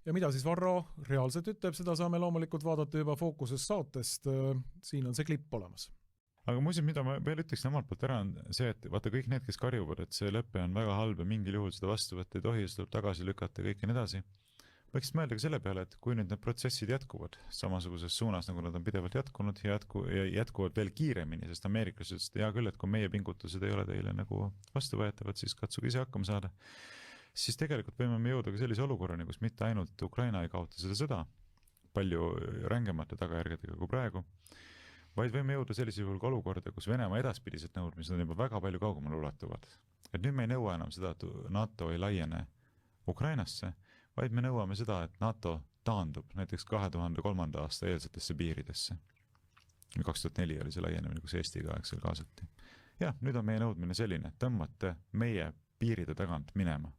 Ja mida siis Varro reaalselt ütleb, seda saame loomulikult vaadata juba Fookuses saatest. Siin on see klipp olemas. Aga muuseas, mida ma veel ütleksin omalt poolt ära on see, et vaata kõik need, kes karjuvad, et see leppe on väga halb ja mingil juhul seda vastu võtta ei tohi, seda tuleb tagasi lükata ja kõik ja nii edasi. Võiks mõelda ka selle peale, et kui nüüd need protsessid jätkuvad samasuguses suunas, nagu nad on pidevalt jätkunud ja jätkuvad veel kiiremini, sest ameeriklased ütlesid, hea küll, et kui meie pingutused ei ole teile nagu vastuvõetavad, siis katsuge ise hakkama saada. Siis tegelikult võime me jõuda ka sellise olukorrani, kus mitte ainult Ukraina ei kaota seda sõda palju rängemate tagajärgedega kui praegu, vaid võime jõuda sellise juhul ka olukorda, kus Venemaa edaspidised nõudmised on juba väga palju kaugemale ulatuvad. Et nüüd me ei nõua enam seda, et NATO ei laiene Ukrainasse, vaid me nõuame seda, et NATO taandub näiteks 2003. aasta eelsetesse piiridesse. 2004 oli see laienemine, kus Eestiga aegsel kaasati. Ja, nüüd on meie nõudmine selline, tõmmate meie piiride tagant minema.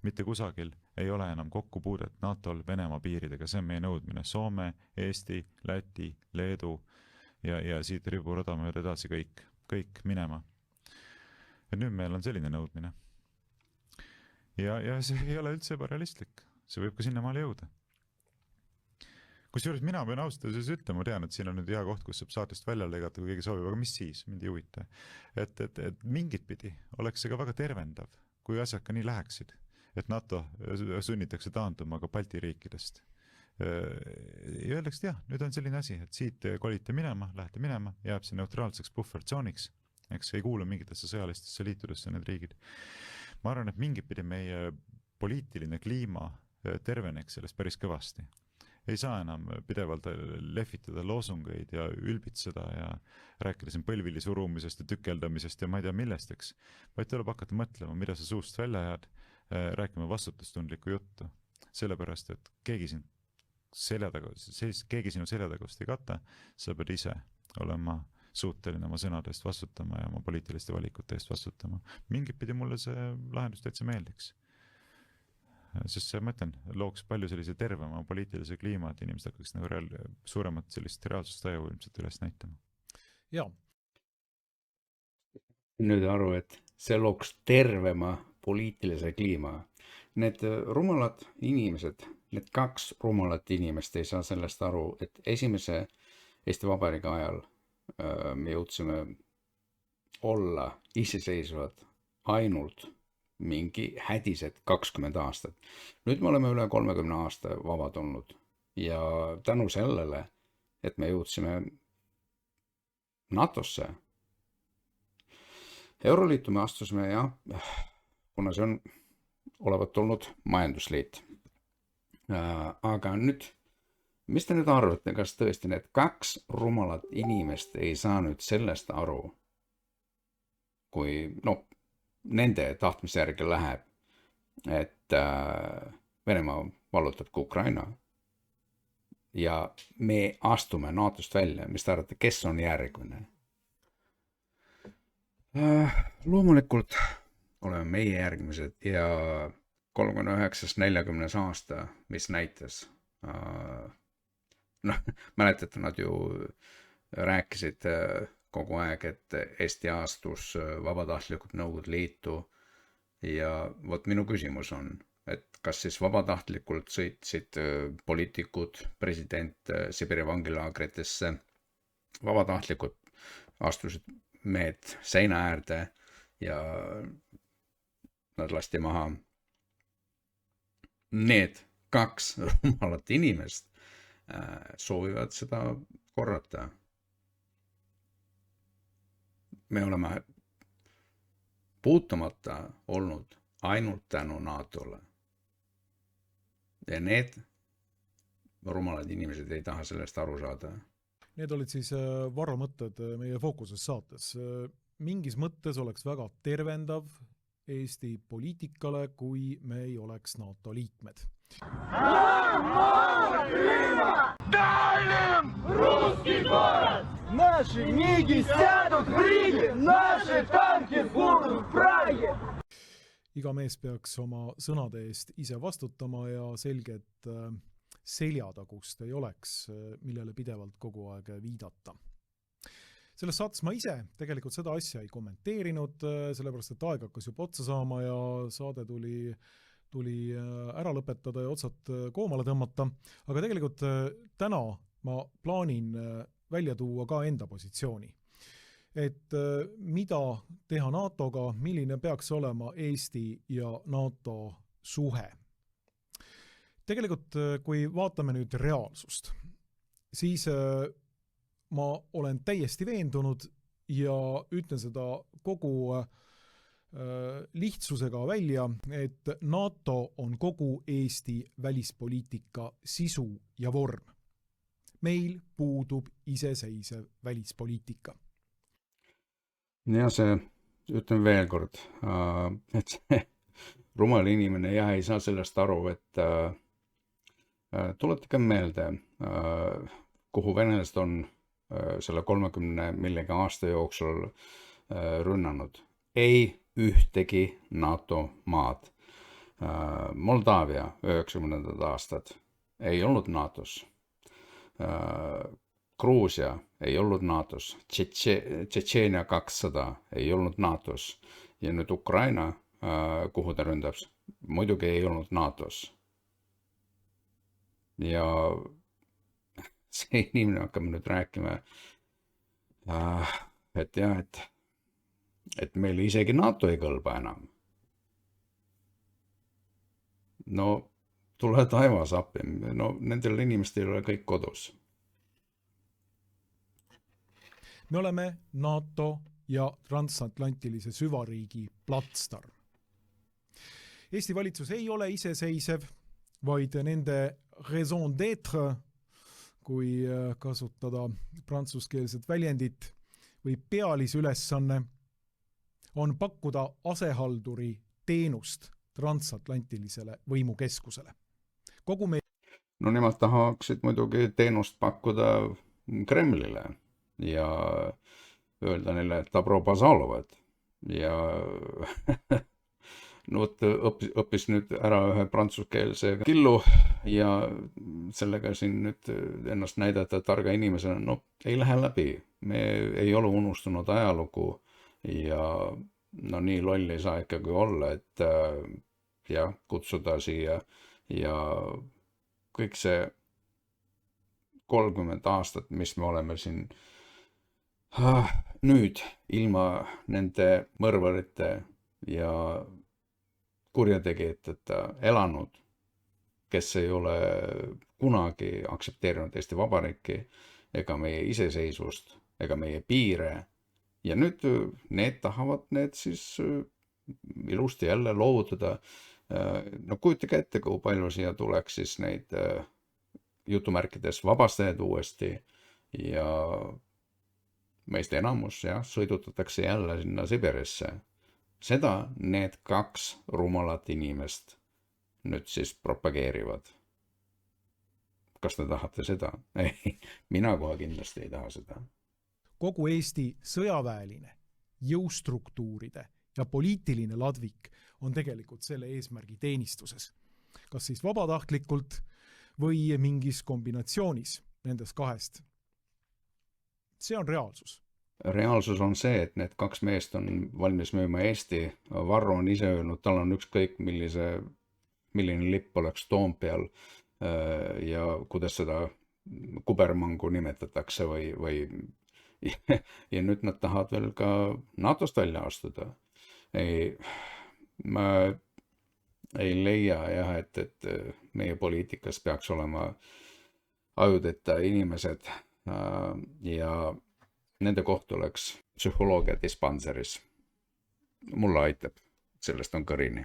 Mitte kusagil ei ole enam kokkupuudet NATO-l Venemaa piiridega, see on meie nõudmine. Soome, Eesti, Läti, Leedu ja siit riburada mööda edasi kõik minema. Ja nüüd meil on selline nõudmine. Ja see ei ole üldse ebarealistlik. See võib ka sinna maale jõuda. Kusjuures mina pean ausalt ütlema, ma tean, et siin on nüüd hea koht, kus saab saatest välja lõigata, kui keegi soovib, aga mis siis, mind ei huvita. Et mingit pidi oleks see ka väga tervendav, kui asjad ka nii läheksid, et NATO sunnitakse taanduma ka Balti riikidest. Ja öeldaks, et jah, nüüd on selline asi, et siit kolite minema, lähete minema, jääb see neutraalseks buffertsooniks, eks ei kuule mingitesse sõjalistesse liitudesse need riigid. Ma arvan, et mingit pidi meie poliitiline kliima terveneks sellest päris kõvasti. Ei saa enam pidevalt lehvitada loosungeid ja ülbitseda ja rääkida siin põlvili surumisest ja tükeldamisest ja ma ei tea millesteks, vaid tuleb hakata mõtlema, mida sa suust välja jääd, rääkima vastutustundlikku juttu. Sellepärast, et keegi sinu selja tagaust ei kata, sa pead ise olema suuteline oma sõnadest vastutama ja oma poliitiliste valikute eest vastutama. Mingit pidi mulle see lahendus täitsa meeldiks. Sest see, ma ütlen, looks palju sellise tervema poliitilise kliima, et inimesed hakkaks nagu suuremat sellist reaalsustaju ilmselt üles näitama. Jaa. Nüüd aru, et see looks tervema poliitilise kliima. Need rumalad inimesed, need 2 rumalat inimest ei saa sellest aru, et esimese Eesti Vabariigi ajal me jõudsime olla iseseisvad ainult mingi hädised 20 aastat. Nüüd me oleme üle 30 aasta vabad olnud ja tänu sellele, et me jõudsime NATO-sse. Euroliitu me astusime ja kuna see on olevat olnud majandusliit. Aga nüüd, mis te nüüd arvate, kas tõesti need 2 rumalat inimest ei saa nüüd sellest aru, kui nende tahtmise järgi läheb, et Venemaa vallutab ka Ukraina ja me astume NATO-st välja, mis te arvate, kes on järgmine? Loomulikult oleme meie järgmised ja 39-40 aasta, mis näitas, mäletate, nad ju rääkisid kogu aeg, et Eesti astus vabatahtlikult Nõukogude Liitu ja vot minu küsimus on, et kas siis vabatahtlikult sõitsid poliitikud, president Sibiri vangilaagritesse, vabatahtlikult astusid mehed seina äärde ja nad lasti maha. Need 2 rumalat inimest soovivad seda korrata. Me oleme puutumata olnud ainult tänu NATO-le. Ja need rumalad inimesed ei taha sellest aru saada. Need olid siis Varro mõtted meie Fookuses saates. Mingis mõttes oleks väga tervendav Eesti poliitikale, kui me ei oleks NATO liikmed. Русский город! Наши миги сядут в Риге, наши танки будут в Праге! Iga mees peaks oma sõnade eest ise vastutama ja selget seljatagust ei oleks, millele pidevalt kogu aeg viidata. Selles saates ma ise tegelikult seda asja ei kommenteerinud, sellepärast et aeg hakkas juba otsa saama ja saade tuli tuli ära lõpetada ja otsad koomale tõmmata, aga tegelikult täna ma plaanin välja tuua ka enda positsiooni. Et mida teha NATO-ga, milline peaks olema Eesti ja NATO suhe. Tegelikult, kui vaatame nüüd reaalsust, siis ma olen täiesti veendunud ja ütlen seda kogu lihtsusega välja, et NATO on kogu Eesti välispoliitika sisu ja vorm. Meil puudub iseseisev välispoliitika. Ja see, ütlen veel kord, et see rumal inimene ei saa sellest aru, et tuletage meelde, kuhu venelased on selle 30 millega aasta jooksul rünnanud. Ei ühtegi NATO maad. Moldaavia 90. aastad ei olnud NATOs. Gruusia ei olnud NATOs. Tšetšeenia 200 ei olnud NATOs. Ja nüüd Ukraina, kuhu ta ründab, muidugi ei olnud NATOs. Ja see inimene hakkab nüüd rääkima, et jah, et meil isegi NATO ei kõlba enam. No, tule taevas appi. No, nendel inimestel ei ole kõik kodus. Me oleme NATO ja transatlantilise süvariigi platsdarm. Eesti valitsus ei ole iseseisev, vaid nende raison d'être, kui kasutada prantsuskeelset väljendit, või pealisülesanne on pakkuda asehalduri teenust transatlantilisele võimukeskusele. No nemad tahaksid muidugi teenust pakkuda Kremlile ja öelda neile Dobro Bazalovad ja no vot, õppis nüüd ära ühe prantsuskeelse killu ja sellega siin nüüd ennast näidata targa inimesena, no ei lähe läbi. Me ei ole unustunud ajalugu ja no nii loll ei saa ikkagi olla, et ja kutsuda siia ja kõik see 30 aastat, mis me oleme siin nüüd ilma nende mõrvarite ja kurjategijateta elanud, kes ei ole kunagi aksepteerinud Eesti Vabariiki ega meie iseseisvust ega meie piire. Ja nüüd need tahavad need siis ilusti jälle loovutada. No kujutage ette, kui palju siia tuleks siis neid jutumärkides vabastajaid uuesti ja meist enamus sõidutatakse jälle sinna Sibirisse. Seda need 2 rumalat inimest nüüd siis propageerivad. Kas te tahate seda? Ei, mina kohe kindlasti ei taha seda. Kogu Eesti sõjaväeline, jõustruktuuride ja poliitiline ladvik on tegelikult selle eesmärgi teenistuses. Kas siis vabatahtlikult või mingis kombinatsioonis nendest 2. See on reaalsus. Reaalsus on see, et need 2 meest on valmis müüma Eesti. Varro on ise öelnud, tal on ükskõik milline lipp oleks Toompeal ja kuidas seda kubermangu nimetatakse või ja nüüd nad tahavad veel ka NATOst välja astuda. Ma ei leia jah, et meie poliitikas peaks olema ajudeta inimesed ja nende koht oleks psühholoogia dispanseris. Mulle aitab, sellest on kõrini.